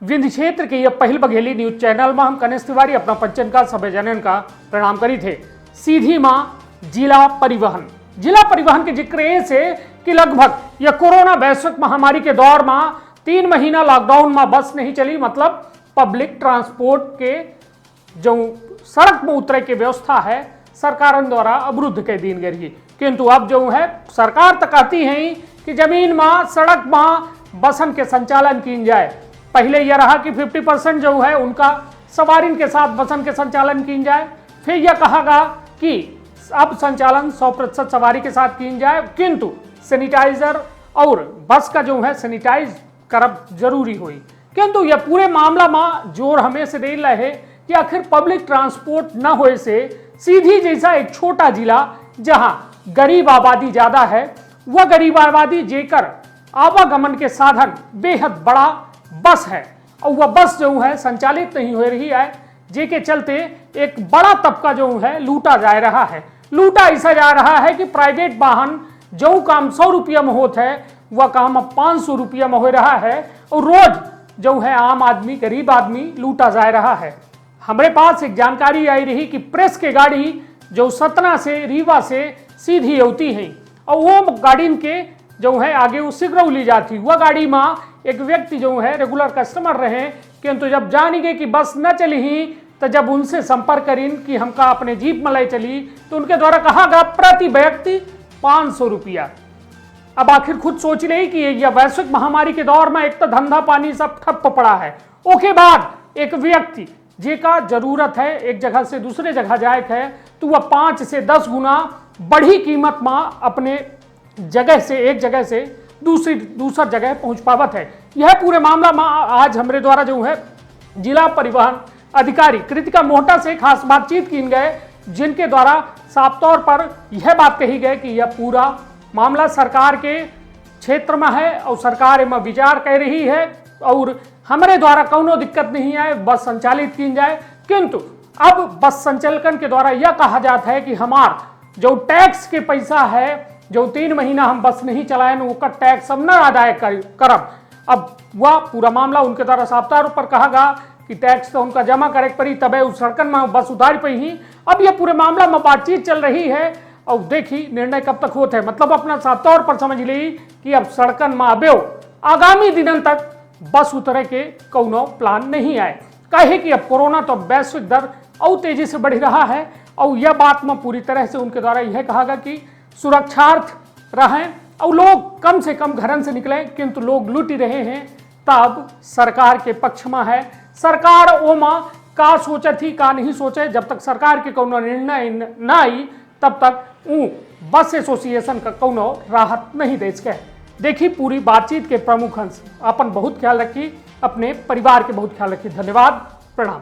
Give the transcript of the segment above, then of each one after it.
विंध्य क्षेत्र के ये पहल बघेली न्यूज चैनल में हम कनेश तिवारी अपना पंचन का सभे जनन का प्रणाम करी थे। सीधी मां जिला परिवहन के जिक्र से कि लगभग यह कोरोना वैश्विक महामारी के दौर में 3 महीना लॉकडाउन में बस नहीं चली, मतलब पब्लिक ट्रांसपोर्ट के जो सड़क में उतरे की व्यवस्था है सरकार द्वारा अवरुद्ध कर दी गई। किंतु अब जो है सरकार तो कहती है कि जमीन में सड़क में बसन के संचालन की जाए। पहले यह रहा कि 50% जो है उनका सवारी के साथ बसन के संचालन की जाए, फिर यह कहा कि अब संचालन 100% सवारी के साथ की जाए, किंतु सैनिटाइजर और बस का जो है सैनिटाइज करब जरूरी हुई। किंतु यह पूरे मामला में जोर हमें से दे रहा है कि आखिर पब्लिक ट्रांसपोर्ट न होए से सीधी जैसा एक छोटा जिला जहां गरीब आबादी ज्यादा है, वह गरीब आबादी जेकर आवागमन के साधन बेहद बड़ा बस है और वह बस जो है संचालित नहीं हो रही है, जेके चलते एक बड़ा तबका जो है लूटा जा रहा है। लूटा ऐसा जा रहा है कि प्राइवेट वाहन जो काम 100 रुपया में होता है वह काम अब 500 रुपया में हो रहा है और रोज जो है आम आदमी गरीब आदमी लूटा जा रहा है। हमारे पास एक जानकारी आई रही कि प्रेस के गाड़ी जो सतना से रीवा से सीधी होती है और वो गाड़ी के जो है आगे वो सिगरौली जाती, वह गाड़ी में एक व्यक्ति जो है रेगुलर कस्टमर रहे, किंतु जब जानी गई कि बस न चली ही तो जब उनसे संपर्क करीन कि हमका अपने जीप में ले चली तो उनके द्वारा कहा गया प्रति व्यक्ति 500 रुपया। अब आखिर खुद सोच रही कि यह वैश्विक महामारी के दौर में एक तो धंधा पानी सब ठप पड़ा है, उसके बाद एक व्यक्ति जेका जरूरत है एक जगह से दूसरे जगह जाए है तो वह 5 से 10 गुना बढ़ी कीमत में अपने जगह से एक जगह से दूसरा जगह पहुंच पावत है। यह पूरे मामला में आज हमारे द्वारा जो है जिला परिवहन अधिकारी कृतिका मोहटा से खास बातचीत की गए, जिनके द्वारा साफ तौर पर यह बात कही गई कि यह पूरा मामला सरकार के क्षेत्र में है और सरकार इसमें विचार कर रही है और हमारे द्वारा कोनो दिक्कत नहीं है बस संचालित की जाए। किंतु अब बस संचालकन के द्वारा यह कहा जाता है कि हमार जो टैक्स के पैसा है जो 3 महीना हम बस नहीं चलाए उसका टैक्स हम न अदाय करब। अब वह पूरा मामला उनके द्वारा साफ तौर पर कहा गया कि टैक्स तो उनका जमा करे पड़ी तबे उस सड़कन में बस उतार पई ही। अब यह पूरे मामला में बातचीत चल रही है और देखी निर्णय कब तक होता है, मतलब अपना साफ तौर पर समझ ली कि अब सड़कन में अबे आगामी दिनों तक बस उतरे के कोनो प्लान नहीं आए, कहे कि अब कोरोना तो वैश्विक दर और तेजी से बढ़ रहा है और यह बात में पूरी तरह से उनके द्वारा यह कहा गया कि सुरक्षार्थ रहें और लोग कम से कम घरन से निकलें, किंतु लोग लूट रहे हैं। तब सरकार के पक्ष में है, सरकार ओमा का सोचे थी का नहीं सोचे, जब तक सरकार के कोनो निर्णय न आई तब तक बस एसोसिएशन का कोनो राहत नहीं दे सके। देखी पूरी बातचीत के प्रमुख अंश, अपन बहुत ख्याल रखी, अपने परिवार के बहुत ख्याल रखी। धन्यवाद, प्रणाम।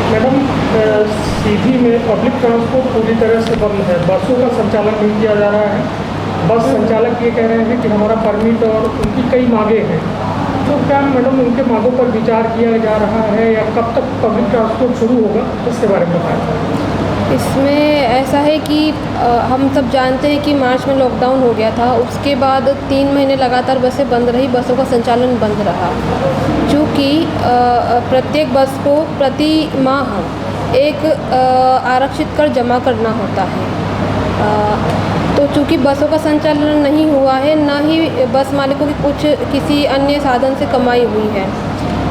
मैडम, सीधी में पब्लिक ट्रांसपोर्ट पूरी तरह से बंद है, बसों का संचालन नहीं किया जा रहा है। बस संचालक ये कह रहे हैं कि हमारा परमिट और उनकी कई मांगे हैं, तो क्या मैडम उनके मांगों पर विचार किया जा रहा है या कब तक पब्लिक ट्रांसपोर्ट शुरू होगा, इसके बारे में बताएं। इसमें ऐसा है कि हम सब जानते हैं कि मार्च में लॉकडाउन हो गया था, उसके बाद 3 महीने लगातार बसें बंद रही, बसों का संचालन बंद रहा। चूँकि प्रत्येक बस को प्रति माह एक आरक्षित कर जमा करना होता है, तो चूँकि बसों का संचालन नहीं हुआ है, ना ही बस मालिकों की किसी अन्य साधन से कमाई हुई है,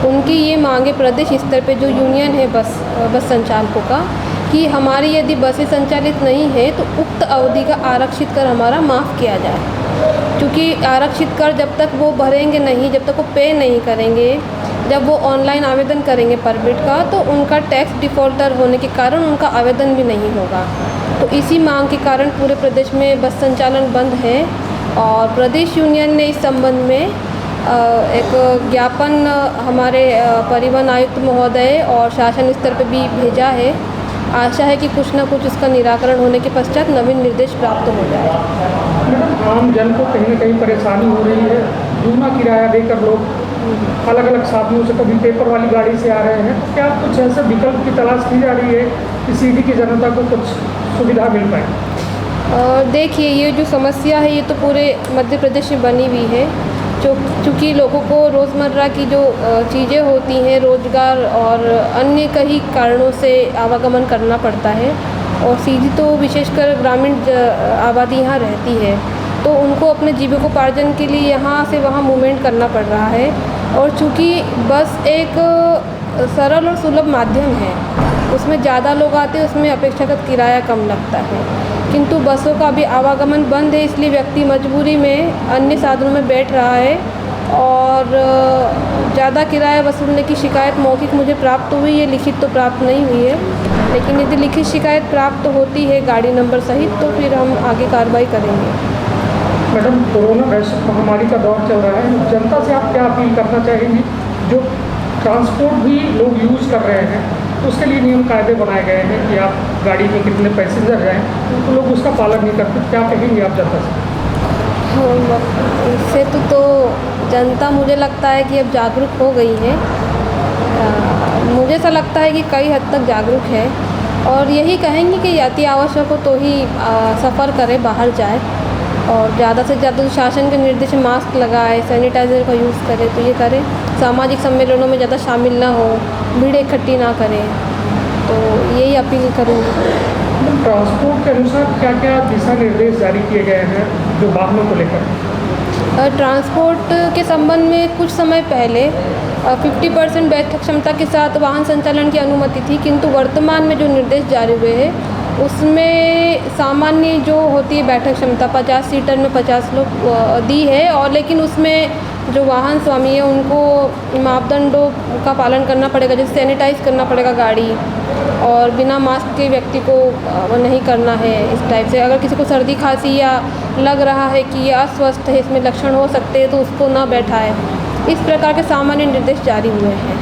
उनकी ये मांगे प्रदेश स्तर पे जो यूनियन है बस संचालकों का कि हमारी यदि बसें संचालित नहीं है तो उक्त अवधि का आरक्षित कर हमारा माफ़ किया जाए। क्योंकि आरक्षित कर जब तक वो भरेंगे नहीं, जब तक वो पे नहीं करेंगे, जब वो ऑनलाइन आवेदन करेंगे परमिट का, तो उनका टैक्स डिफ़ॉल्टर होने के कारण उनका आवेदन भी नहीं होगा। तो इसी मांग के कारण पूरे प्रदेश में बस संचालन बंद है और प्रदेश यूनियन ने इस संबंध में एक ज्ञापन हमारे परिवहन आयुक्त महोदय और शासन स्तर पर भी भेजा है। आशा है कि कुछ ना कुछ इसका निराकरण होने के पश्चात नवीन निर्देश प्राप्त हो जाए। मैडम, आम जन को कहीं ना कहीं परेशानी हो रही है, दूना किराया देकर लोग अलग अलग साधनों से कभी पेपर वाली गाड़ी से आ रहे हैं, तो क्या कुछ ऐसे विकल्प की तलाश की जा रही है कि सीधी की जनता को कुछ सुविधा मिल पाए? देखिए, ये जो समस्या है ये तो पूरे मध्य प्रदेश में बनी हुई है। चूँकि लोगों को रोज़मर्रा की जो चीज़ें होती हैं, रोज़गार और अन्य कई कारणों से आवागमन करना पड़ता है, और सीधी तो विशेषकर ग्रामीण आबादी यहाँ रहती है, तो उनको अपने जीविकोपार्जन के लिए यहाँ से वहाँ मूवमेंट करना पड़ रहा है। और चूँकि बस एक सरल और सुलभ माध्यम है, उसमें ज़्यादा लोग आते हैं, उसमें अपेक्षाकृत किराया कम लगता है, किंतु बसों का भी आवागमन बंद है, इसलिए व्यक्ति मजबूरी में अन्य साधनों में बैठ रहा है। और ज़्यादा किराया वसूलने की शिकायत मौखिक मुझे प्राप्त हुई है, लिखित तो प्राप्त नहीं हुई है, लेकिन यदि लिखित शिकायत प्राप्त होती है गाड़ी नंबर सहित तो फिर हम आगे कार्रवाई करेंगे। मैडम, कोरोना वैश्विक महामारी का दौर चल रहा है, जनता से आप क्या अपील करना चाहेंगी? जो ट्रांसपोर्ट भी लोग यूज़ कर रहे हैं, उसके लिए नियम कायदे बनाए गए हैं कि आप गाड़ी में कितने पैसेंजर हैं, तो लोग उसका पालन नहीं करते, क्या कहेंगे आप जनता से? इससे तो जनता मुझे लगता है कि अब जागरूक हो गई है। मुझे ऐसा लगता है कि कई हद तक जागरूक है, और यही कहेंगे कि अति आवश्यक हो तो ही सफ़र करे, बाहर जाए, और ज़्यादा से ज़्यादा शासन के निर्देश मास्क लगाए, सैनिटाइज़र का यूज़ करे तो ये करें, सामाजिक सम्मेलनों में ज़्यादा शामिल ना हो, भीड़ इकट्ठी ना करें, तो यही अपील करूँगी। ट्रांसपोर्ट के अनुसार क्या क्या दिशा निर्देश जारी किए गए हैं जो वाहनों को लेकर? ट्रांसपोर्ट के संबंध में कुछ समय पहले 50% बैठक क्षमता के साथ वाहन संचालन की अनुमति थी, किंतु वर्तमान में जो निर्देश जारी हुए हैं उसमें सामान्य जो होती है बैठक क्षमता 50 सीटर में 50 लोग दी है, और लेकिन उसमें जो वाहन स्वामी है उनको मापदंडों का पालन करना पड़ेगा, जैसे सैनिटाइज़ करना पड़ेगा गाड़ी, और बिना मास्क के व्यक्ति को वो नहीं करना है। इस टाइप से अगर किसी को सर्दी खांसी या लग रहा है कि ये अस्वस्थ है, इसमें लक्षण हो सकते हैं, तो उसको ना बैठाए। इस प्रकार के सामान्य निर्देश जारी हुए हैं।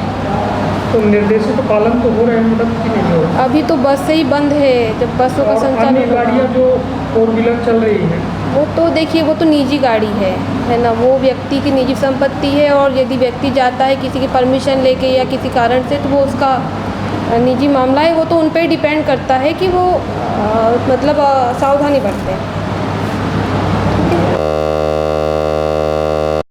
तो निर्देशों का पालन तो हो रहे हैं मतलब कि नहीं हो रहा? अभी तो बस से ही बंद है, जब बसों का संचालन। गाड़ियाँ जो 4 व्हीलर चल रही हैं वो तो देखिए, वो तो निजी गाड़ी है ना, वो व्यक्ति की निजी संपत्ति है, और यदि व्यक्ति जाता है किसी की परमिशन लेके या किसी कारण से, तो वो उसका निजी मामला है, वो तो उन पर ही डिपेंड करता है कि वो मतलब सावधानी बरतें।